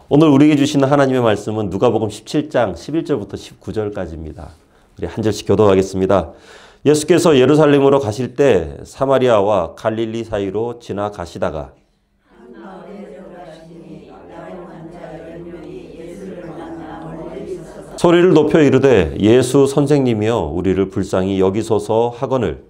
오늘 우리에게 주시는 하나님의 말씀은 누가복음 17장 11절부터 19절까지입니다. 우리 한 절씩 교독하겠습니다. 예수께서 예루살렘으로 가실 때 사마리아와 갈릴리 사이로 지나가시다가 소리를 높여 이르되 예수 선생님이여 우리를 불쌍히 여기소서 하거늘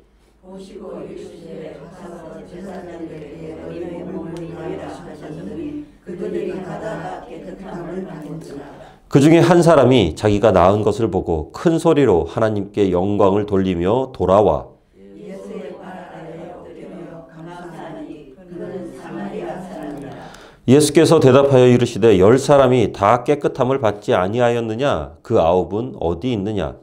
그 중에 한 사람이 자기가 낳은 것을 보고 큰 소리로 하나님께 영광을 돌리며 돌아와 예수께서 대답하여 이르시되 10사람이 다 깨끗함을 받지 아니하였느냐? 그 9은 어디 있느냐?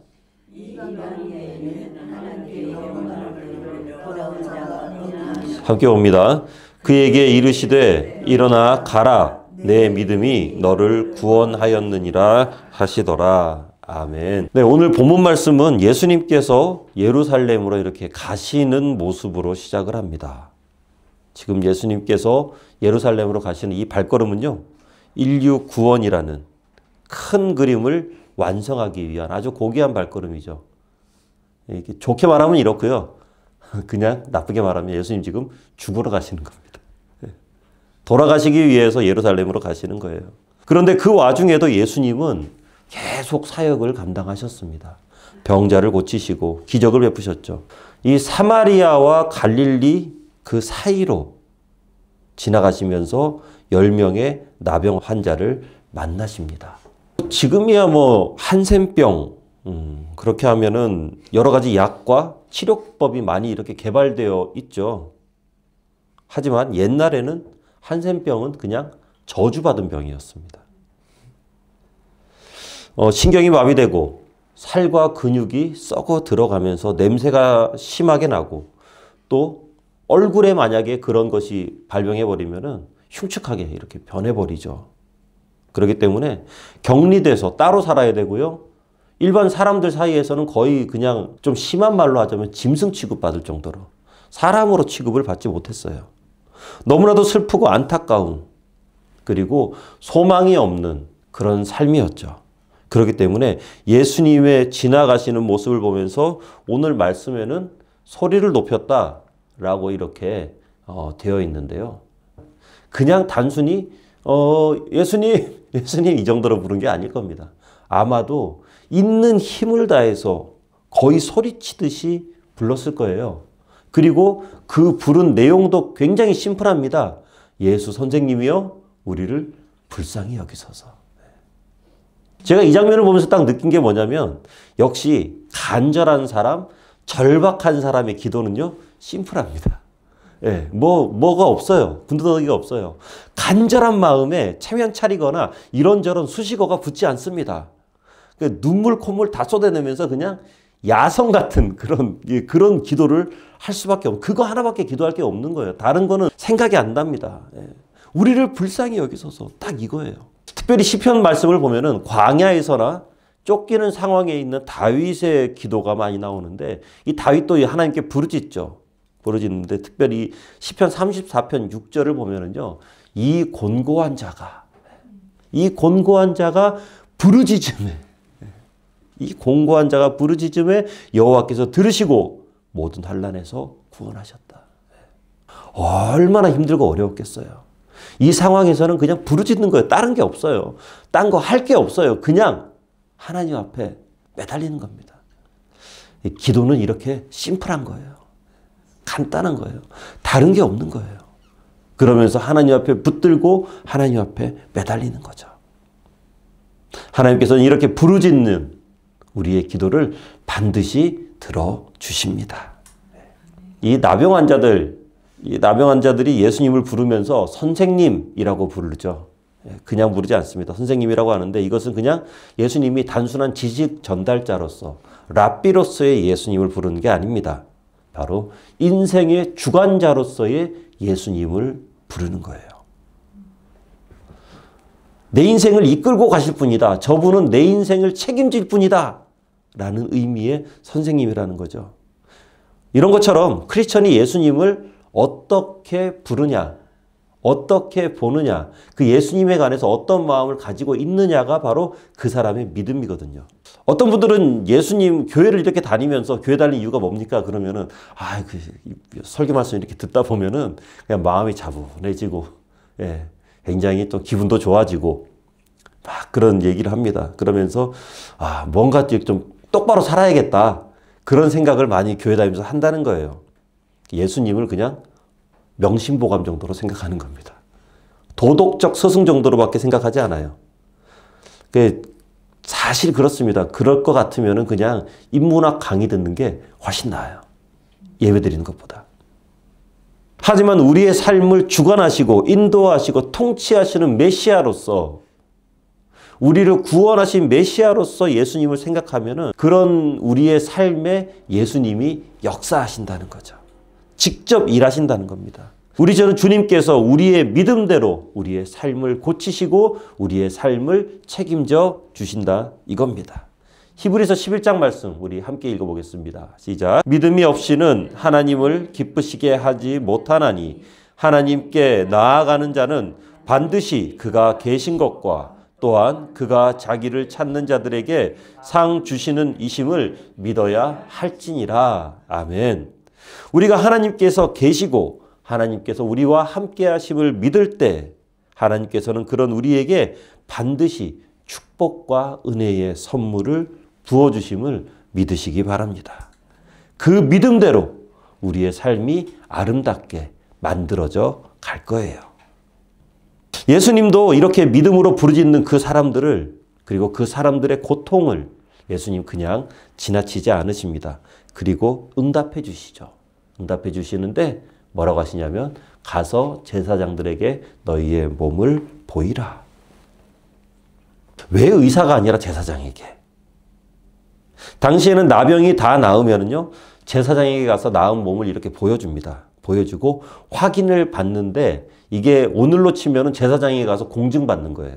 함께 봅니다. 그에게 이르시되 일어나 가라. 내 믿음이 너를 구원하였느니라 하시더라. 아멘. 네, 오늘 본문 말씀은 예수님께서 예루살렘으로 이렇게 가시는 모습으로 시작을 합니다. 지금 예수님께서 예루살렘으로 가시는 이 발걸음은요, 인류 구원이라는 큰 그림을 완성하기 위한 아주 고귀한 발걸음이죠. 이렇게 좋게 말하면 이렇고요. 그냥 나쁘게 말하면 예수님 지금 죽으러 가시는 겁니다. 돌아가시기 위해서 예루살렘으로 가시는 거예요. 그런데 그 와중에도 예수님은 계속 사역을 감당하셨습니다. 병자를 고치시고 기적을 베푸셨죠. 이 사마리아와 갈릴리 그 사이로 지나가시면서 10명의 나병 환자를 만나십니다. 지금이야 뭐 한센병 그렇게 하면은 여러 가지 약과 치료법이 많이 이렇게 개발되어 있죠. 하지만 옛날에는 한센병은 그냥 저주받은 병이었습니다. 신경이 마비되고 살과 근육이 썩어 들어가면서 냄새가 심하게 나고 또 얼굴에 만약에 그런 것이 발병해버리면은 흉측하게 이렇게 변해버리죠. 그렇기 때문에 격리돼서 따로 살아야 되고요. 일반 사람들 사이에서는 거의 그냥 좀 심한 말로 하자면 짐승 취급받을 정도로 사람으로 취급을 받지 못했어요. 너무나도 슬프고 안타까운 그리고 소망이 없는 그런 삶이었죠. 그렇기 때문에 예수님의 지나가시는 모습을 보면서 오늘 말씀에는 소리를 높였다라고 이렇게 되어 있는데요. 그냥 단순히 예수님 이 정도로 부른 게 아닐 겁니다. 아마도 있는 힘을 다해서 거의 소리치듯이 불렀을 거예요. 그리고 그 부른 내용도 굉장히 심플합니다. 예수 선생님이여 우리를 불쌍히 여기소서. 제가 이 장면을 보면서 딱 느낀 게 뭐냐면 역시 간절한 사람, 절박한 사람의 기도는요 심플합니다. 예, 뭐가 없어요. 군더더기가 없어요. 간절한 마음에 체면 차리거나 이런저런 수식어가 붙지 않습니다. 눈물 콧물 다 쏟아내면서 그냥 야성 같은 그런 기도를 할 수밖에 없고 그거 하나밖에 기도할 게 없는 거예요. 다른 거는 생각이 안 납니다. 예. 우리를 불쌍히 여기소서 딱 이거예요. 특별히 시편 말씀을 보면은 광야에서나 쫓기는 상황에 있는 다윗의 기도가 많이 나오는데 이 다윗도 하나님께 부르짖는데 특별히 시편 34편 6절을 보면은요. 이 곤고한 자가 부르짖음에 여호와께서 들으시고 모든 환난에서 구원하셨다. 얼마나 힘들고 어려웠겠어요. 이 상황에서는 그냥 부르짖는 거예요. 다른 게 없어요. 딴 거 할 게 없어요. 그냥 하나님 앞에 매달리는 겁니다. 기도는 이렇게 심플한 거예요. 간단한 거예요. 다른 게 없는 거예요. 그러면서 하나님 앞에 붙들고 하나님 앞에 매달리는 거죠. 하나님께서는 이렇게 부르짖는 우리의 기도를 반드시 들어주십니다. 이 나병 환자들이 예수님을 부르면서 선생님이라고 부르죠. 그냥 부르지 않습니다. 선생님이라고 하는데 이것은 그냥 예수님이 단순한 지식 전달자로서 랍비로서의 예수님을 부르는 게 아닙니다. 바로 인생의 주관자로서의 예수님을 부르는 거예요. 내 인생을 이끌고 가실 분이다. 저분은 내 인생을 책임질 분이다. 라는 의미의 선생님이라는 거죠. 이런 것처럼 크리스천이 예수님을 어떻게 부르냐, 어떻게 보느냐, 그 예수님에 관해서 어떤 마음을 가지고 있느냐가 바로 그 사람의 믿음이거든요. 어떤 분들은 예수님 교회를 이렇게 다니면서 교회 다니는 이유가 뭡니까? 그러면은 그 설교 말씀 이렇게 듣다 보면은 그냥 마음이 차분해지고, 예, 굉장히 또 기분도 좋아지고 막 그런 얘기를 합니다. 그러면서 뭔가 좀 똑바로 살아야겠다, 그런 생각을 많이 교회 다니면서 한다는 거예요. 예수님을 그냥 명심보감 정도로 생각하는 겁니다. 도덕적 스승 정도로밖에 생각하지 않아요. 사실 그렇습니다. 그럴 것 같으면 그냥 인문학 강의 듣는 게 훨씬 나아요. 예배 드리는 것보다. 하지만 우리의 삶을 주관하시고 인도하시고 통치하시는 메시아로서, 우리를 구원하신 메시아로서 예수님을 생각하면 그런 우리의 삶에 예수님이 역사하신다는 거죠. 직접 일하신다는 겁니다. 저는 주님께서 우리의 믿음대로 우리의 삶을 고치시고 우리의 삶을 책임져 주신다, 이겁니다. 히브리서 11장 말씀 우리 함께 읽어보겠습니다. 시작. 믿음이 없이는 하나님을 기쁘시게 하지 못하나니 하나님께 나아가는 자는 반드시 그가 계신 것과 또한 그가 자기를 찾는 자들에게 상 주시는 이심을 믿어야 할지니라. 아멘. 우리가 하나님께서 계시고 하나님께서 우리와 함께 하심을 믿을 때 하나님께서는 그런 우리에게 반드시 축복과 은혜의 선물을 부어주심을 믿으시기 바랍니다. 그 믿음대로 우리의 삶이 아름답게 만들어져 갈 거예요. 예수님도 이렇게 믿음으로 부르짖는 그 사람들을, 그리고 그 사람들의 고통을 예수님 그냥 지나치지 않으십니다. 그리고 응답해 주시죠. 응답해 주시는데 뭐라고 하시냐면 가서 제사장들에게 너희의 몸을 보이라. 왜 의사가 아니라 제사장에게? 당시에는 나병이 다 나으면요, 제사장에게 가서 나은 몸을 이렇게 보여줍니다. 보여주고 확인을 받는데, 이게 오늘로 치면은 제사장에게 가서 공증받는 거예요.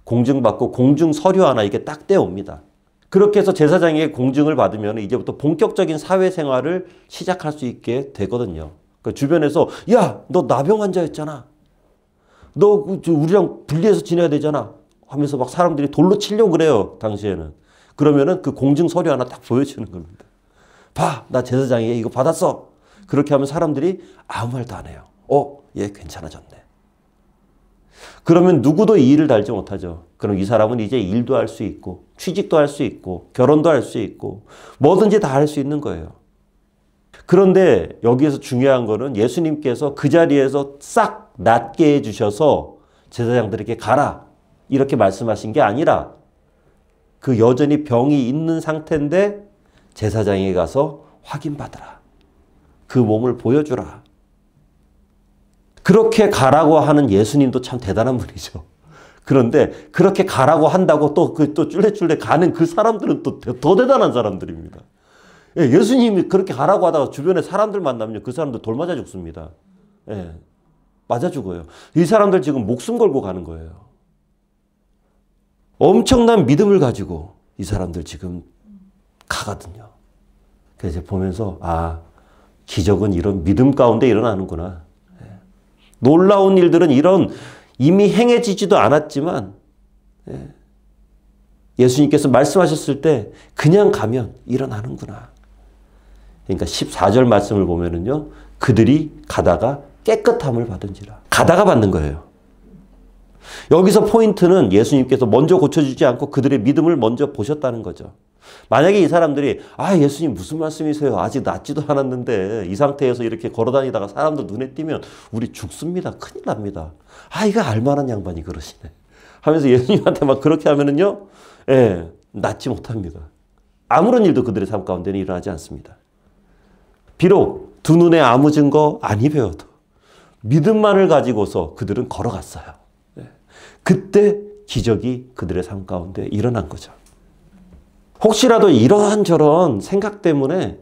공증받고 공증 서류 하나 이렇게 딱 떼옵니다. 그렇게 해서 제사장에게 공증을 받으면 이제부터 본격적인 사회생활을 시작할 수 있게 되거든요. 주변에서 야, 너 나병 환자였잖아. 너 우리랑 분리해서 지내야 되잖아 하면서 막 사람들이 돌로 치려고 그래요. 당시에는. 그러면은 그 공증 서류 하나 딱 보여주는 겁니다. 봐, 나 제사장에게 이거 받았어. 그렇게 하면 사람들이 아무 말도 안 해요. 얘 괜찮아졌네. 그러면 누구도 이 일을 달지 못하죠. 그럼 이 사람은 이제 일도 할 수 있고 취직도 할 수 있고 결혼도 할 수 있고 뭐든지 다 할 수 있는 거예요. 그런데 여기에서 중요한 거는 예수님께서 그 자리에서 싹 낫게 해주셔서 제사장들에게 가라 이렇게 말씀하신 게 아니라, 그 여전히 병이 있는 상태인데 제사장에게 가서 확인받으라. 그 몸을 보여주라. 그렇게 가라고 하는 예수님도 참 대단한 분이죠. 그런데 그렇게 가라고 한다고 또 쫄래쫄래 가는 그 사람들은 또 더 대단한 사람들입니다. 예수님이 그렇게 가라고 하다가 주변에 사람들 만나면 그 사람들 돌 맞아 죽습니다. 맞아 죽어요. 이 사람들 지금 목숨 걸고 가는 거예요. 엄청난 믿음을 가지고 이 사람들 지금 가거든요. 그래서 보면서 기적은 이런 믿음 가운데 일어나는구나. 놀라운 일들은 이런 이미 행해지지도 않았지만 예수님께서 말씀하셨을 때 그냥 가면 일어나는구나. 그러니까 14절 말씀을 보면은요, 그들이 가다가 깨끗함을 받은지라. 가다가 받는 거예요. 여기서 포인트는 예수님께서 먼저 고쳐주지 않고 그들의 믿음을 먼저 보셨다는 거죠. 만약에 이 사람들이 예수님 무슨 말씀이세요? 아직 낫지도 않았는데 이 상태에서 이렇게 걸어다니다가 사람들 눈에 띄면 우리 죽습니다. 큰일 납니다. 이거 알만한 양반이 그러시네 하면서 예수님한테 막 그렇게 하면은요, 낫지 못합니다. 아무런 일도 그들의 삶 가운데는 일어나지 않습니다. 비록 두 눈에 아무 증거 안 입혀도 믿음만을 가지고서 그들은 걸어갔어요. 그때 기적이 그들의 삶 가운데 일어난 거죠. 혹시라도 이런저런 생각 때문에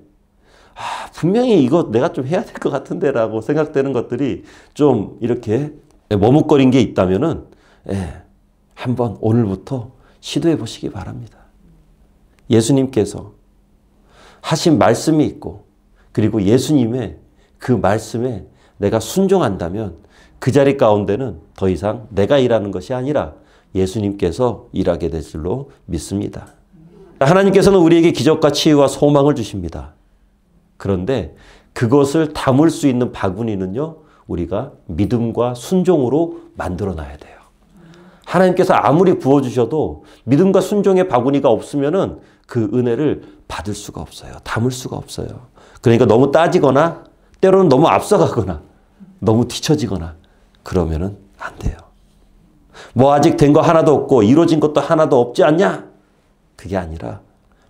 분명히 이거 내가 좀 해야 될 것 같은데 라고 생각되는 것들이 좀 이렇게 머뭇거린 게 있다면은 한번 오늘부터 시도해 보시기 바랍니다. 예수님께서 하신 말씀이 있고, 그리고 예수님의 그 말씀에 내가 순종한다면 그 자리 가운데는 더 이상 내가 일하는 것이 아니라 예수님께서 일하게 될 줄로 믿습니다. 하나님께서는 우리에게 기적과 치유와 소망을 주십니다. 그런데 그것을 담을 수 있는 바구니는요, 우리가 믿음과 순종으로 만들어 놔야 돼요. 하나님께서 아무리 부어주셔도 믿음과 순종의 바구니가 없으면은 그 은혜를 받을 수가 없어요. 담을 수가 없어요. 그러니까 너무 따지거나 때로는 너무 앞서가거나 너무 뒤처지거나 그러면은 안 돼요. 뭐 아직 된 거 하나도 없고 이루어진 것도 하나도 없지 않냐? 그게 아니라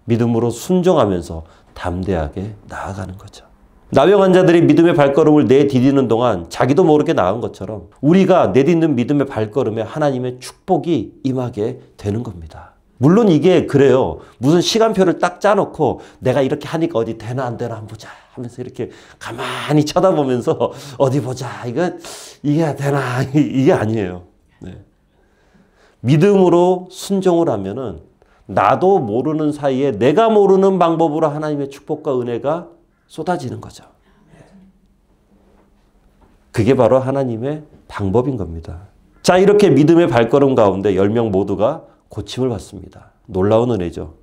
믿음으로 순종하면서 담대하게 나아가는 거죠. 나병 환자들이 믿음의 발걸음을 내디디는 동안 자기도 모르게 나은 것처럼 우리가 내딛는 믿음의 발걸음에 하나님의 축복이 임하게 되는 겁니다. 물론 이게 그래요. 무슨 시간표를 딱 짜놓고 내가 이렇게 하니까 어디 되나 안 되나 한번 보자 하면서 이렇게 가만히 쳐다보면서 어디 보자 이게 되나 이게 아니에요. 네. 믿음으로 순종을 하면은 나도 모르는 사이에 내가 모르는 방법으로 하나님의 축복과 은혜가 쏟아지는 거죠. 그게 바로 하나님의 방법인 겁니다. 자, 이렇게 믿음의 발걸음 가운데 10명 모두가 고침을 받습니다. 놀라운 은혜죠.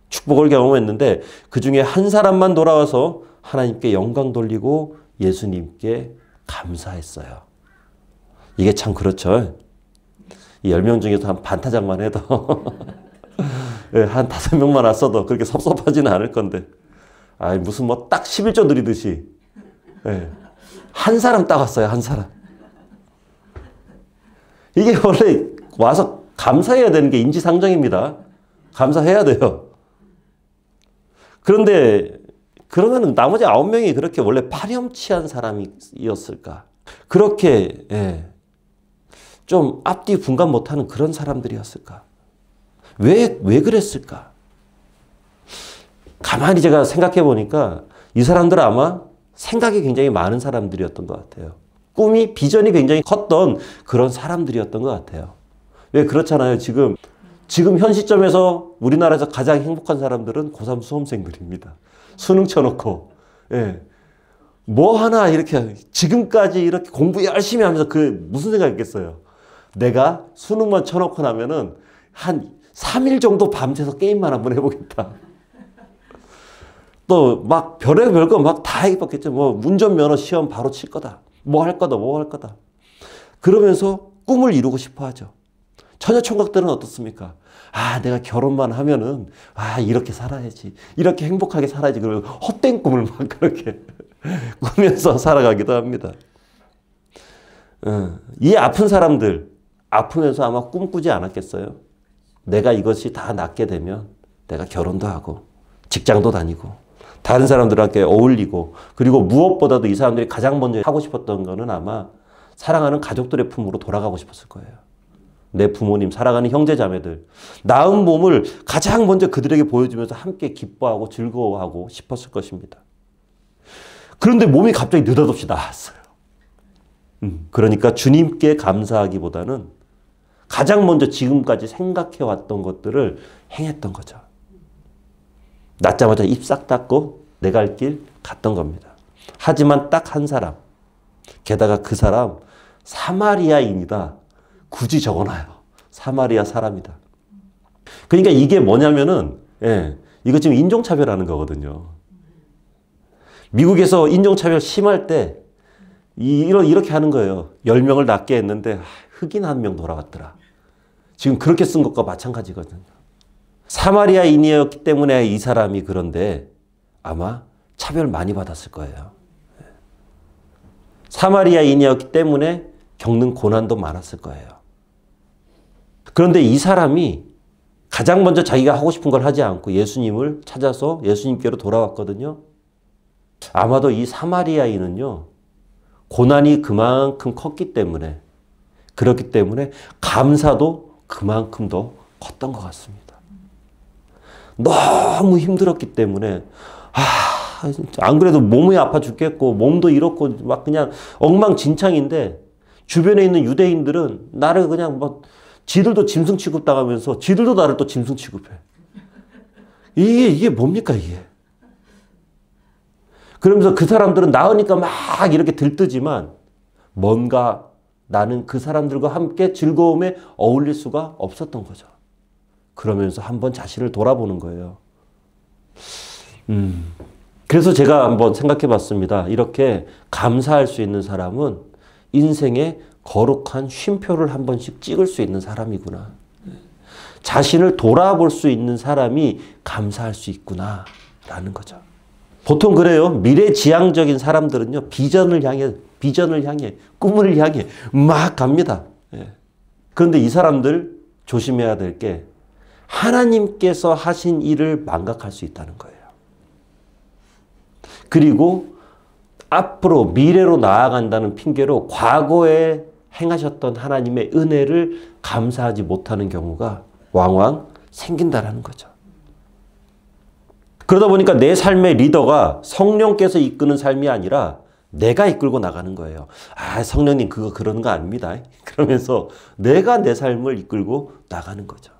축복을 경험했는데 그 중에 한 사람만 돌아와서 하나님께 영광 돌리고 예수님께 감사했어요. 이게 참 그렇죠. 이 10명 중에서 한 반타작만 해도 한 5명만 왔어도 그렇게 섭섭하지는 않을 건데 무슨 뭐 딱 11조 드리듯이 한 사람 딱 왔어요. 한 사람. 이게 원래 와서 감사해야 되는 게 인지상정입니다. 감사해야 돼요. 그런데 그러면 나머지 9명이 그렇게 원래 파렴치한 사람이었을까? 그렇게 좀 앞뒤 분간 못하는 그런 사람들이었을까? 왜 그랬을까? 가만히 제가 생각해 보니까 이 사람들은 아마 생각이 굉장히 많은 사람들이었던 것 같아요. 꿈이, 비전이 굉장히 컸던 그런 사람들이었던 것 같아요. 왜 그렇잖아요. 지금 현 시점에서 우리나라에서 가장 행복한 사람들은 고3 수험생들입니다. 수능 쳐놓고, 뭐 하나 이렇게 지금까지 이렇게 공부 열심히 하면서 무슨 생각했겠어요? 내가 수능만 쳐놓고 나면은 한 3일 정도 밤새서 게임만 한번 해보겠다. 또 막 별의별 거 막 다 해봤겠죠. 뭐 운전면허 시험 바로 칠 거다. 뭐 할 거다. 그러면서 꿈을 이루고 싶어 하죠. 처녀총각들은 어떻습니까? 내가 결혼만 하면은 이렇게 살아야지. 이렇게 행복하게 살아야지. 그러면 헛된 꿈을 막 그렇게 꾸면서 살아가기도 합니다. 이 아픈 사람들 아프면서 아마 꿈꾸지 않았겠어요? 내가 이것이 다 낫게 되면 내가 결혼도 하고 직장도 다니고 다른 사람들한테 어울리고 그리고 무엇보다도 이 사람들이 가장 먼저 하고 싶었던 거는 아마 사랑하는 가족들의 품으로 돌아가고 싶었을 거예요. 내 부모님, 사랑하는 형제 자매들, 낳은 몸을 가장 먼저 그들에게 보여주면서 함께 기뻐하고 즐거워하고 싶었을 것입니다. 그런데 몸이 갑자기 느닷없이 나았어요. 그러니까 주님께 감사하기보다는 가장 먼저 지금까지 생각해왔던 것들을 행했던 거죠. 낳자마자 입 싹 닫고 내 갈 길 갔던 겁니다. 하지만 딱 한 사람, 게다가 그 사람 사마리아인이다. 굳이 적어놔요. 사마리아 사람이다. 그러니까 이게 뭐냐면은 이거 지금 인종차별하는 거거든요. 미국에서 인종차별 심할 때 이렇게 하는 거예요. 10명을 낳게 했는데 흑인 1명 돌아갔더라. 지금 그렇게 쓴 것과 마찬가지거든요. 사마리아인이었기 때문에 이 사람이 그런데 아마 차별 많이 받았을 거예요. 사마리아인이었기 때문에 겪는 고난도 많았을 거예요. 그런데 이 사람이 가장 먼저 자기가 하고 싶은 걸 하지 않고 예수님을 찾아서 예수님께로 돌아왔거든요. 아마도 이 사마리아인은요, 고난이 그만큼 컸기 때문에, 그렇기 때문에 감사도 그만큼 더 컸던 것 같습니다. 너무 힘들었기 때문에 안 그래도 몸이 아파 죽겠고 몸도 이렇고 막 그냥 엉망진창인데 주변에 있는 유대인들은 나를 그냥 막 지들도 짐승 취급당하면서 지들도 나를 또 짐승 취급해. 이게 뭡니까 이게. 그러면서 그 사람들은 나으니까 막 이렇게 들뜨지만 뭔가 나는 그 사람들과 함께 즐거움에 어울릴 수가 없었던 거죠. 그러면서 한번 자신을 돌아보는 거예요. 그래서 제가 한번 생각해 봤습니다. 이렇게 감사할 수 있는 사람은 인생에 거룩한 쉼표를 한 번씩 찍을 수 있는 사람이구나. 자신을 돌아볼 수 있는 사람이 감사할 수 있구나 라는 거죠. 보통 그래요. 미래지향적인 사람들은요. 비전을 향해, 꿈을 향해 막 갑니다. 그런데 이 사람들 조심해야 될 게 하나님께서 하신 일을 망각할 수 있다는 거예요. 그리고 앞으로 미래로 나아간다는 핑계로 과거에 행하셨던 하나님의 은혜를 감사하지 못하는 경우가 왕왕 생긴다라는 거죠. 그러다 보니까 내 삶의 리더가 성령께서 이끄는 삶이 아니라 내가 이끌고 나가는 거예요. 아, 성령님 그거 그러는 거 아닙니다. 그러면서 내가 내 삶을 이끌고 나가는 거죠.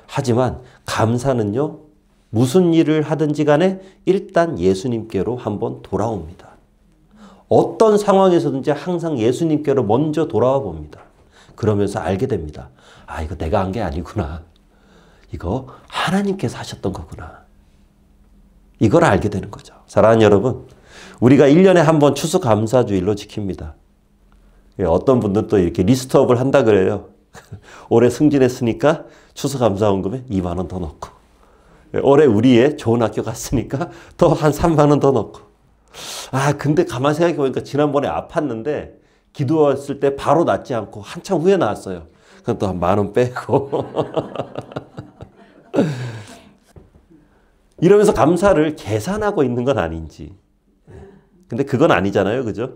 하지만 감사는요. 무슨 일을 하든지 간에 일단 예수님께로 한번 돌아옵니다. 어떤 상황에서든지 항상 예수님께로 먼저 돌아와 봅니다. 그러면서 알게 됩니다. 아, 이거 내가 한 게 아니구나. 이거 하나님께서 하셨던 거구나. 이걸 알게 되는 거죠. 사랑하는 여러분, 우리가 1년에 한 번 추수감사주일로 지킵니다. 어떤 분들은 또 이렇게 리스트업을 한다 그래요. 올해 승진했으니까 추수감사원금에 2만 원 더 넣고, 올해 우리의 좋은 학교 갔으니까 또 한 3만 원 더 넣고. 아, 근데 가만히 생각해 보니까 지난번에 아팠는데 기도했을 때 바로 낫지 않고 한참 후에 나왔어요. 그럼 또 한 1만 원 빼고. 이러면서 감사를 계산하고 있는 건 아닌지. 근데 그건 아니잖아요. 그죠?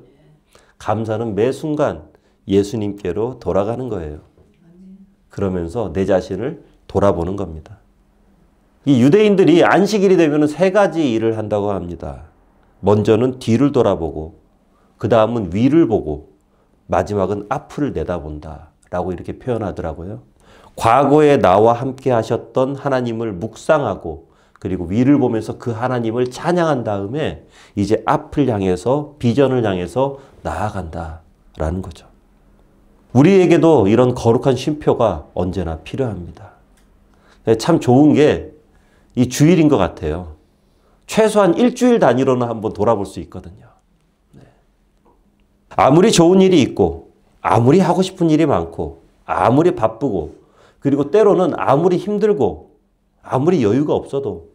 감사는 매 순간 예수님께로 돌아가는 거예요. 그러면서 내 자신을 돌아보는 겁니다. 이 유대인들이 안식일이 되면 3가지 일을 한다고 합니다. 먼저는 뒤를 돌아보고, 그 다음은 위를 보고, 마지막은 앞을 내다본다 라고 이렇게 표현하더라고요. 과거에 나와 함께 하셨던 하나님을 묵상하고, 그리고 위를 보면서 그 하나님을 찬양한 다음에 이제 앞을 향해서, 비전을 향해서 나아간다라는 거죠. 우리에게도 이런 거룩한 쉼표가 언제나 필요합니다. 참 좋은 게 이 주일인 것 같아요. 최소한 일주일 단위로는 한번 돌아볼 수 있거든요. 아무리 좋은 일이 있고, 아무리 하고 싶은 일이 많고, 아무리 바쁘고, 그리고 때로는 아무리 힘들고, 아무리 여유가 없어도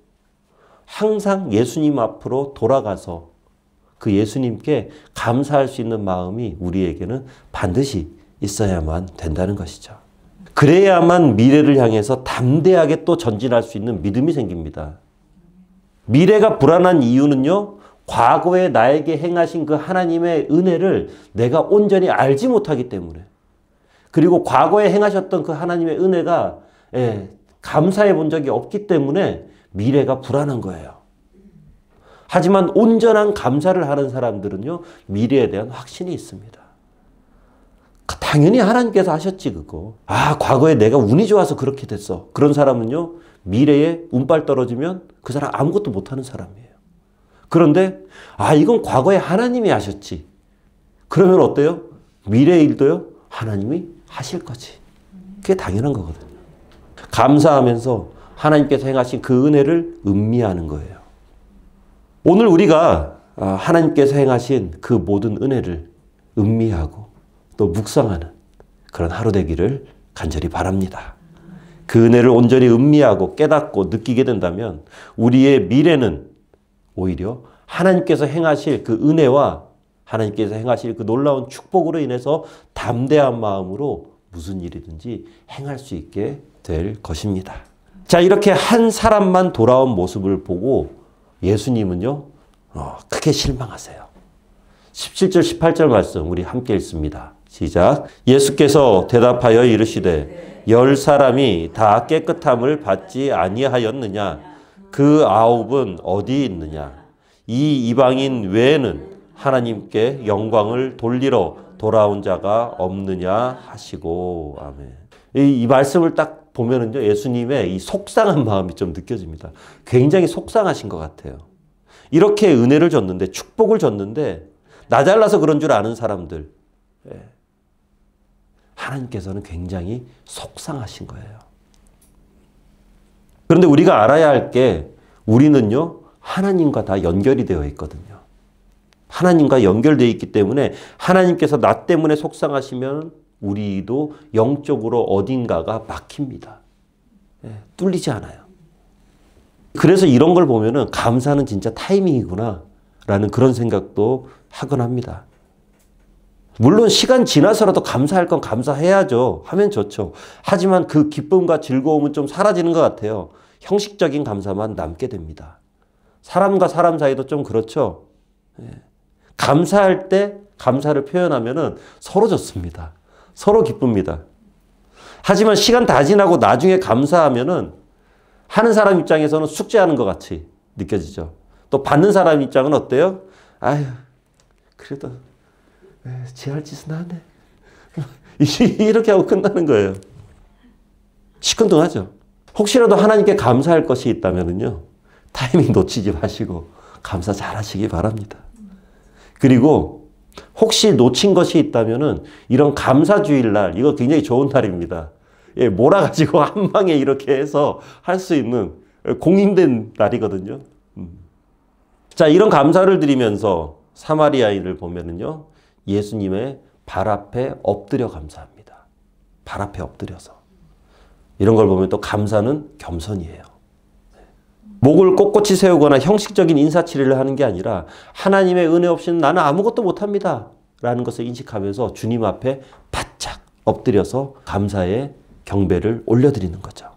항상 예수님 앞으로 돌아가서 그 예수님께 감사할 수 있는 마음이 우리에게는 반드시 있어야만 된다는 것이죠. 그래야만 미래를 향해서 담대하게 또 전진할 수 있는 믿음이 생깁니다. 미래가 불안한 이유는요. 과거에 나에게 행하신 그 하나님의 은혜를 내가 온전히 알지 못하기 때문에, 그리고 과거에 행하셨던 그 하나님의 은혜가 감사해 본 적이 없기 때문에 미래가 불안한 거예요. 하지만 온전한 감사를 하는 사람들은요. 미래에 대한 확신이 있습니다. 당연히 하나님께서 하셨지 그거. 아, 과거에 내가 운이 좋아서 그렇게 됐어. 그런 사람은요. 미래에 운빨 떨어지면 그 사람 아무것도 못하는 사람이에요. 그런데 아, 이건 과거에 하나님이 하셨지. 그러면 어때요? 미래의 일도요. 하나님이 하실 거지. 그게 당연한 거거든요. 감사하면서 하나님께서 행하신 그 은혜를 음미하는 거예요. 오늘 우리가 하나님께서 행하신 그 모든 은혜를 음미하고 또 묵상하는 그런 하루 되기를 간절히 바랍니다. 그 은혜를 온전히 음미하고 깨닫고 느끼게 된다면 우리의 미래는 오히려 하나님께서 행하실 그 은혜와 하나님께서 행하실 그 놀라운 축복으로 인해서 담대한 마음으로 무슨 일이든지 행할 수 있게 될 것입니다. 자, 이렇게 한 사람만 돌아온 모습을 보고 예수님은요, 크게 실망하세요. 17절, 18절 말씀 우리 함께 읽습니다. 시작. 예수께서 대답하여 이르시되 10사람이 다 깨끗함을 받지 아니하였느냐? 그 9은 어디 있느냐? 이 이방인 외에는 하나님께 영광을 돌리러 돌아온 자가 없느냐 하시고. 아멘. 이 말씀을 딱 보면은요, 예수님의 이 속상한 마음이 좀 느껴집니다. 굉장히 속상하신 것 같아요. 이렇게 은혜를 줬는데, 축복을 줬는데, 나 잘나서 그런 줄 아는 사람들, 하나님께서는 굉장히 속상하신 거예요. 그런데 우리가 알아야 할 게 우리는요, 하나님과 다 연결이 되어 있거든요. 하나님과 연결되어 있기 때문에 하나님께서 나 때문에 속상하시면 우리도 영적으로 어딘가가 막힙니다. 뚫리지 않아요. 그래서 이런 걸 보면은 감사는 진짜 타이밍이구나 라는 그런 생각도 하곤 합니다. 물론 시간 지나서라도 감사할 건 감사해야죠. 하면 좋죠. 하지만 그 기쁨과 즐거움은 좀 사라지는 것 같아요. 형식적인 감사만 남게 됩니다. 사람과 사람 사이도 좀 그렇죠. 감사할 때 감사를 표현하면은 서로 좋습니다. 서로 기쁩니다. 하지만 시간 다 지나고 나중에 감사하면은 하는 사람 입장에서는 숙제하는 것 같이 느껴지죠. 또 받는 사람 입장은 어때요? 아유, 그래도 지 할 짓은 하네. 이렇게 하고 끝나는 거예요. 시큰둥하죠. 혹시라도 하나님께 감사할 것이 있다면요, 타이밍 놓치지 마시고 감사 잘 하시기 바랍니다. 그리고 혹시 놓친 것이 있다면은 이런 감사주일날, 이거 굉장히 좋은 날입니다. 몰아가지고 한 방에 이렇게 해서 할 수 있는 공인된 날이거든요. 자, 이런 감사를 드리면서 사마리아인을 보면은요, 예수님의 발 앞에 엎드려 감사합니다. 발 앞에 엎드려서. 이런 걸 보면 또 감사는 겸손이에요. 목을 꼿꼿이 세우거나 형식적인 인사치레를 하는 게 아니라 하나님의 은혜 없이는 나는 아무것도 못합니다 라는 것을 인식하면서 주님 앞에 바짝 엎드려서 감사의 경배를 올려드리는 거죠.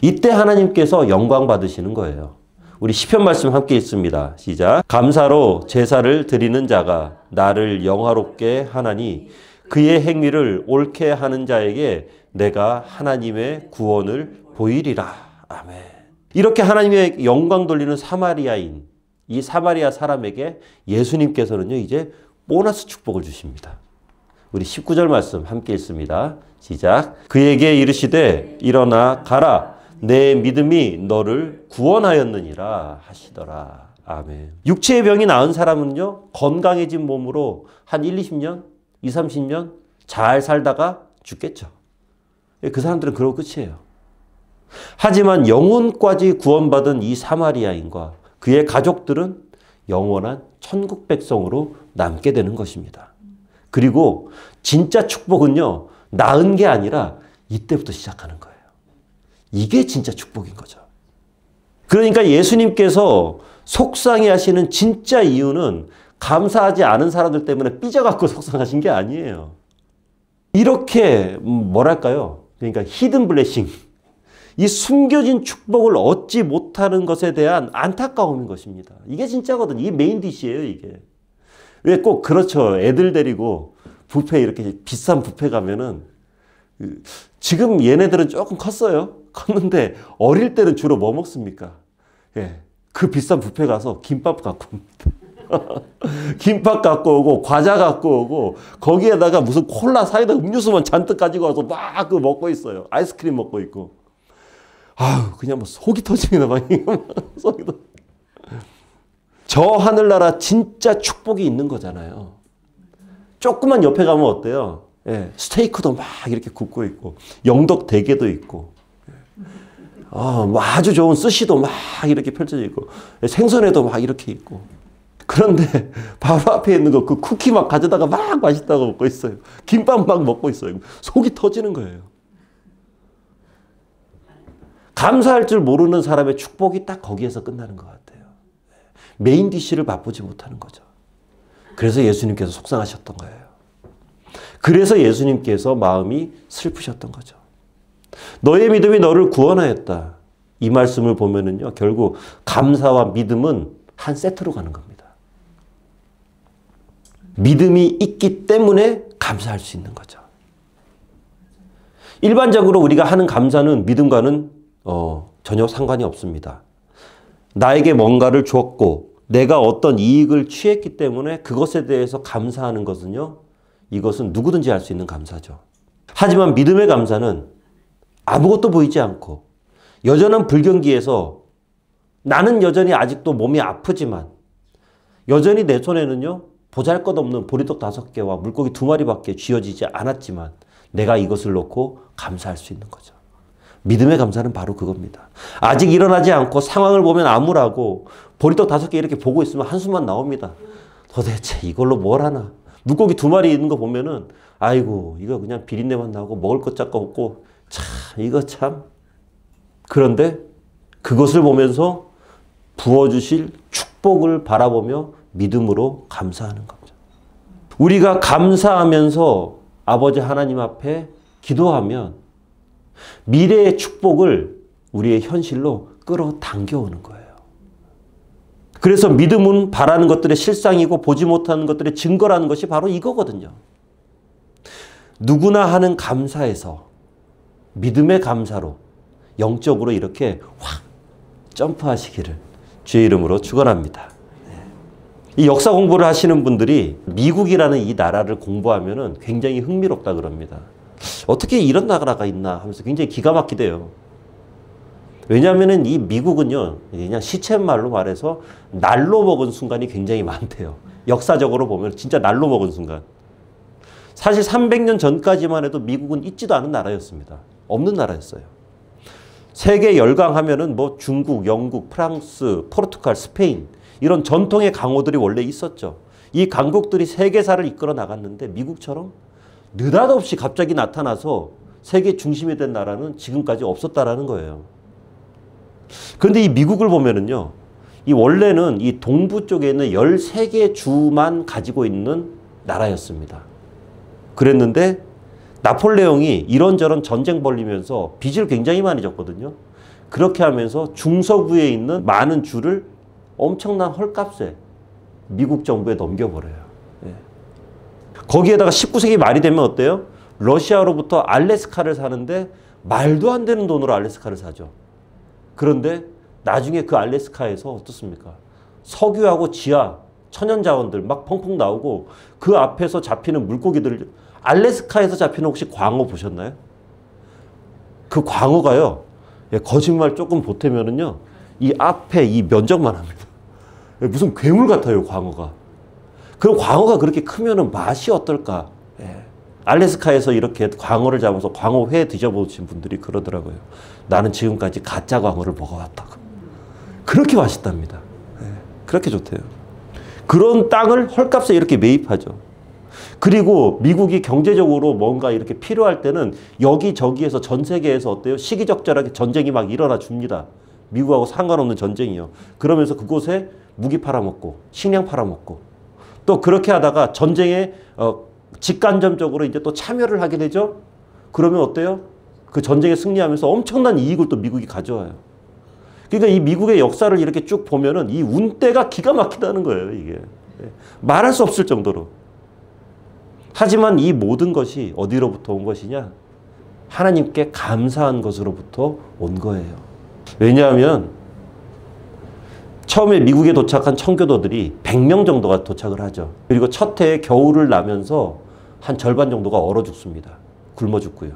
이때 하나님께서 영광 받으시는 거예요. 우리 시편 말씀 함께 읽습니다. 시작. 감사로 제사를 드리는 자가 나를 영화롭게 하나니 그의 행위를 옳게 하는 자에게 내가 하나님의 구원을 보이리라. 아멘. 이렇게 하나님의 영광 돌리는 사마리아인, 이 사마리아 사람에게 예수님께서는요, 이제 보너스 축복을 주십니다. 우리 19절 말씀 함께 읽습니다. 시작. 그에게 이르시되 일어나 가라. 내 믿음이 너를 구원하였느니라 하시더라. 아멘. 육체의 병이 나은 사람은요, 건강해진 몸으로 한 1, 20년, 2, 30년 잘 살다가 죽겠죠. 그 사람들은 그러고 끝이에요. 하지만 영혼까지 구원받은 이 사마리아인과 그의 가족들은 영원한 천국 백성으로 남게 되는 것입니다. 그리고 진짜 축복은요, 나은 게 아니라 이때부터 시작하는 거예요. 이게 진짜 축복인 거죠. 그러니까 예수님께서 속상해 하시는 진짜 이유는 감사하지 않은 사람들 때문에 삐져갖고 속상하신 게 아니에요. 이렇게 뭐랄까요? 그러니까 히든 블레싱, 이 숨겨진 축복을 얻지 못하는 것에 대한 안타까움인 것입니다. 이게 진짜거든요. 이게 메인 디시예요, 이게. 왜 꼭 그렇죠. 애들 데리고 뷔페 이렇게 비싼 뷔페 가면은 지금 얘네들은 조금 컸어요. 컸는데 어릴 때는 주로 뭐 먹습니까? 그 비싼 뷔페 가서 김밥 갖고 옵니다. 김밥 갖고 오고 과자 갖고 오고 거기에다가 무슨 콜라 사이다 음료수만 잔뜩 가지고 와서 막 그 먹고 있어요. 아이스크림 먹고 있고. 아유, 그냥 뭐 속이 터집니다. 막 속이 터. 저 하늘나라 진짜 축복이 있는 거잖아요. 조금만 옆에 가면 어때요? 스테이크도 막 이렇게 굽고 있고 영덕 대게도 있고 뭐 아주 좋은 스시도 막 이렇게 펼쳐져 있고 생선회도 막 이렇게 있고. 그런데 바로 앞에 있는 거 그 쿠키 막 가져다가 막 맛있다고 먹고 있어요. 김밥 막 먹고 있어요. 속이 터지는 거예요. 감사할 줄 모르는 사람의 축복이 딱 거기에서 끝나는 것 같아요. 메인 디쉬를 맛보지 못하는 거죠. 그래서 예수님께서 속상하셨던 거예요. 그래서 예수님께서 마음이 슬프셨던 거죠. 너의 믿음이 너를 구원하였다. 이 말씀을 보면은요, 결국 감사와 믿음은 한 세트로 가는 겁니다. 믿음이 있기 때문에 감사할 수 있는 거죠. 일반적으로 우리가 하는 감사는 믿음과는 전혀 상관이 없습니다. 나에게 뭔가를 주었고 내가 어떤 이익을 취했기 때문에 그것에 대해서 감사하는 것은요, 이것은 누구든지 할 수 있는 감사죠. 하지만 믿음의 감사는 아무것도 보이지 않고 여전한 불경기에서 나는 여전히 아직도 몸이 아프지만 여전히 내 손에는요, 보잘것없는 보리떡 5개와 물고기 2마리밖에 쥐어지지 않았지만 내가 이것을 놓고 감사할 수 있는 거죠. 믿음의 감사는 바로 그겁니다. 아직 일어나지 않고 상황을 보면 암울하고 보리떡 5개 이렇게 보고 있으면 한숨만 나옵니다. 도대체 이걸로 뭘 하나. 물고기 2마리 있는 거 보면은 아이고 이거 그냥 비린내만 나고 먹을 것 짝도 없고 참 이거 참. 그런데 그것을 보면서 부어주실 축복을 바라보며 믿음으로 감사하는 거죠. 우리가 감사하면서 아버지 하나님 앞에 기도하면 미래의 축복을 우리의 현실로 끌어당겨오는 거예요. 그래서 믿음은 바라는 것들의 실상이고 보지 못하는 것들의 증거라는 것이 바로 이거거든요. 누구나 하는 감사에서 믿음의 감사로 영적으로 이렇게 확 점프하시기를 주의 이름으로 축원합니다. 이 역사 공부를 하시는 분들이 미국이라는 이 나라를 공부하면은 굉장히 흥미롭다 그럽니다. 어떻게 이런 나라가 있나 하면서 굉장히 기가 막히대요. 왜냐하면은 이 미국은요, 그냥 시쳇말로 말해서 날로 먹은 순간이 굉장히 많대요. 역사적으로 보면 진짜 날로 먹은 순간. 사실 300년 전까지만 해도 미국은 있지도 않은 나라였습니다. 없는 나라였어요. 세계 열강하면은 뭐 중국, 영국, 프랑스, 포르투갈, 스페인 이런 전통의 강호들이 원래 있었죠. 이 강국들이 세계사를 이끌어 나갔는데 미국처럼 느닷없이 갑자기 나타나서 세계 중심이 된 나라는 지금까지 없었다라는 거예요. 그런데 이 미국을 보면은요, 이 원래는 이 동부 쪽에 있는 13개의 주만 가지고 있는 나라였습니다. 그랬는데 나폴레옹이 이런저런 전쟁 벌리면서 빚을 굉장히 많이 졌거든요. 그렇게 하면서 중서부에 있는 많은 주를 엄청난 헐값에 미국 정부에 넘겨버려요. 예. 거기에다가 19세기 말이 되면 어때요? 러시아로부터 알래스카를 사는데 말도 안 되는 돈으로 알래스카를 사죠. 그런데 나중에 그 알래스카에서 어떻습니까? 석유하고 지하, 천연자원들 막 펑펑 나오고 그 앞에서 잡히는 물고기들, 알래스카에서 잡히는 혹시 광어 보셨나요? 그 광어가요, 예, 거짓말 조금 보태면은요, 이 앞에 이 면적만 합니다. 무슨 괴물 같아요, 광어가. 그럼 광어가 그렇게 크면은 맛이 어떨까? 예. 알래스카에서 이렇게 광어를 잡아서 광어회 드셔보신 분들이 그러더라고요. 나는 지금까지 가짜 광어를 먹어왔다고. 그렇게 맛있답니다. 예. 그렇게 좋대요. 그런 땅을 헐값에 이렇게 매입하죠. 그리고 미국이 경제적으로 뭔가 이렇게 필요할 때는 여기저기에서 전 세계에서 어때요? 시기적절하게 전쟁이 막 일어나 줍니다. 미국하고 상관없는 전쟁이요. 그러면서 그곳에 무기 팔아먹고 식량 팔아먹고 또 그렇게 하다가 전쟁에 직간접적으로 이제 또 참여를 하게 되죠. 그러면 어때요? 그 전쟁에 승리하면서 엄청난 이익을 또 미국이 가져와요. 그러니까 이 미국의 역사를 이렇게 쭉 보면은 이 운대가 기가 막히다는 거예요, 이게. 말할 수 없을 정도로. 하지만 이 모든 것이 어디로부터 온 것이냐? 하나님께 감사한 것으로부터 온 거예요. 왜냐하면 처음에 미국에 도착한 청교도들이 100명 정도가 도착을 하죠. 그리고 첫 해에 겨울을 나면서 한 절반 정도가 얼어 죽습니다. 굶어 죽고요.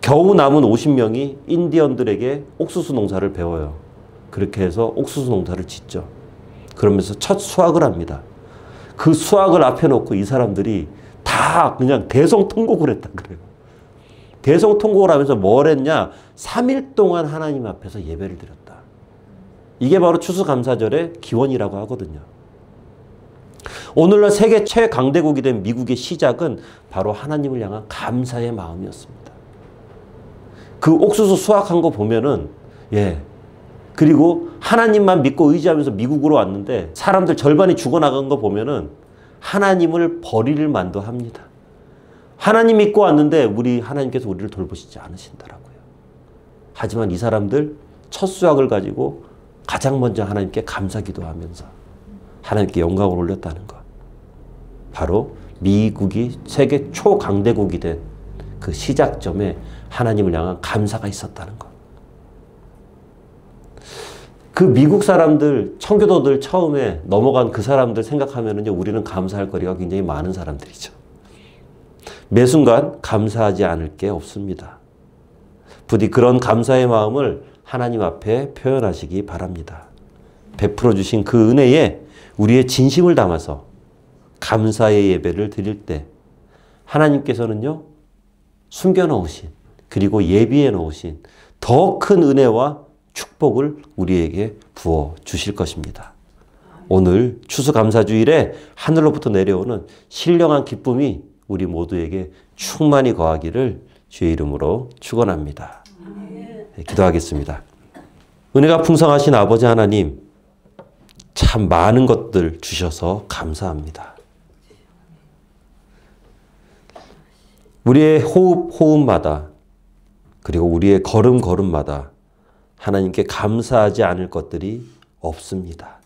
겨우 남은 50명이 인디언들에게 옥수수 농사를 배워요. 그렇게 해서 옥수수 농사를 짓죠. 그러면서 첫 수확을 합니다. 그 수확을 앞에 놓고 이 사람들이 다 그냥 대성통곡을 했다 그래요. 대성통곡을 하면서 뭘 했냐? 3일 동안 하나님 앞에서 예배를 드렸다. 이게 바로 추수감사절의 기원이라고 하거든요. 오늘날 세계 최강대국이 된 미국의 시작은 바로 하나님을 향한 감사의 마음이었습니다. 그 옥수수 수확한 거 보면은, 예. 그리고 하나님만 믿고 의지하면서 미국으로 왔는데 사람들 절반이 죽어나간 거 보면은 하나님을 버릴 만도 합니다. 하나님 믿고 왔는데 우리 하나님께서 우리를 돌보시지 않으신다라고요. 하지만 이 사람들 첫 수확을 가지고 가장 먼저 하나님께 감사 기도하면서 하나님께 영광을 올렸다는 것. 바로 미국이 세계 초강대국이 된 그 시작점에 하나님을 향한 감사가 있었다는 것. 그 미국 사람들, 청교도들 처음에 넘어간 그 사람들 생각하면은요, 우리는 감사할 거리가 굉장히 많은 사람들이죠. 매 순간 감사하지 않을 게 없습니다. 부디 그런 감사의 마음을 하나님 앞에 표현하시기 바랍니다. 베풀어 주신 그 은혜에 우리의 진심을 담아서 감사의 예배를 드릴 때 하나님께서는요, 숨겨놓으신, 그리고 예비해 놓으신 더 큰 은혜와 축복을 우리에게 부어 주실 것입니다. 오늘 추수감사주일에 하늘로부터 내려오는 신령한 기쁨이 우리 모두에게 충만히 거하기를 주의 이름으로 축원합니다. 네, 기도하겠습니다. 은혜가 풍성하신 아버지 하나님, 참 많은 것들 주셔서 감사합니다. 우리의 호흡마다, 그리고 우리의 걸음마다 하나님께 감사하지 않을 것들이 없습니다.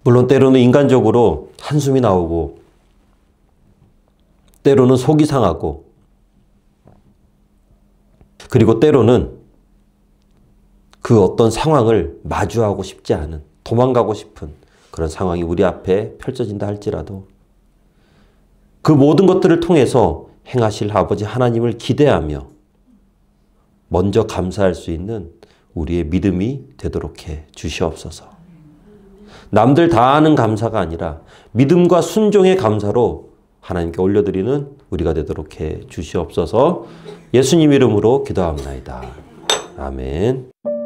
물론 때로는 인간적으로 한숨이 나오고, 때로는 속이 상하고, 그리고 때로는 그 어떤 상황을 마주하고 싶지 않은, 도망가고 싶은 그런 상황이 우리 앞에 펼쳐진다 할지라도 그 모든 것들을 통해서 행하실 아버지 하나님을 기대하며 먼저 감사할 수 있는 우리의 믿음이 되도록 해 주시옵소서. 남들 다 아는 감사가 아니라 믿음과 순종의 감사로 하나님께 올려드리는 우리가 되도록 해 주시옵소서. 예수님 이름으로 기도합니다. 아멘.